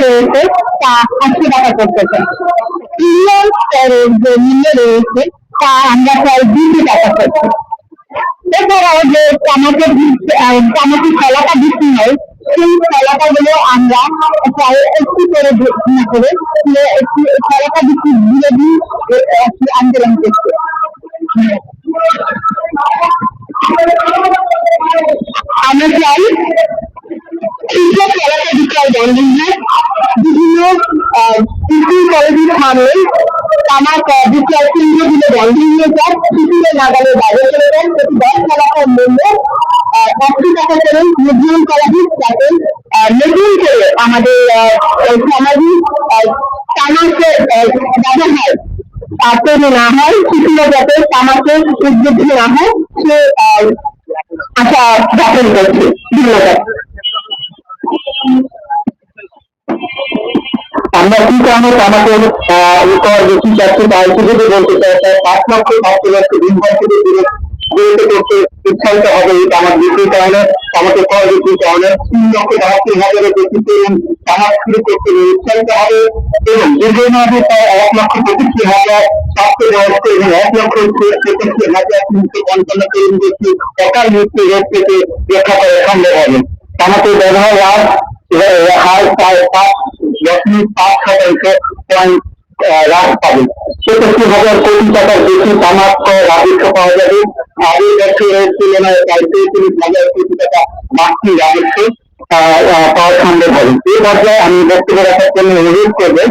রয়েছে তা 80 টাকা করতেছে। প্রিমিয়াম স্তরের যে মূল্য রয়েছে তা আমরা প্রায় 200 টাকা করছি। এছাড়াও যে তামাকের কলাটা বিক্রি হয় সেই কলাটা গুলো আমরা প্রায় একটু করে না করে একটি কলাটা বিক্রি বিরোধী একটি আন্দোলন করছে। আমরা চাই শিক্ষক কলাটা বিক্রয় বন্ধ হোক, বিভিন্ন স্কুল কলেজের সামনে তামাক বিক্রয় কেন্দ্রগুলো বন্ধ হয়ে যাক, শিশুরা নাগালে বাইরে চলে যান, প্রতি 10 টাকার মূল্য 80 টাকা করে নির্ধারণ করা হোক, যাতে নতুন করে আমাদের সামাজিক তামাকের ব্যবহার তৈরি না হয়, শিশুরা যাতে তামাকের উদ্বুদ্ধ না হয় সে আশা জ্ঞাপন করছি। ধন্যবাদ। আমরা কি কারণে আমাদের উপর বেশি যাচ্ছে তার যদি বলতে চাই, 5 লক্ষ 5 লক্ষ দিন থেকে বিরত করতে উৎসাহিত হবে এই তামাক বিক্রির কারণে, আমাকে কর বিক্রির কারণে 3 লক্ষ 73,000 বেশি তরুণ তামাক শুরু করতে উৎসাহিত হবে এবং দীর্ঘমেয়াদে প্রায় 1,65,000 প্রাপ্তবয়স্ক এবং 1,63,355 তরুণ ব্যক্তি অকাল মৃত্যু রোগ থেকে রক্ষা করা সম্ভব হবে। তামাকের ব্যবহার হার প্রায় 5.5% হ্রাস পাবে। 67,000 কোটি টাকার বেশি তামাক রাজস্ব পাওয়া যাবে। আগের বছরের তুলনায় প্রায় 33,000 কোটি টাকা বাড়তি রাজস্ব পাওয়া সম্ভব হবে। এই পর্যায়ে আমি বক্তব্য রাখার জন্য অনুরোধ করবো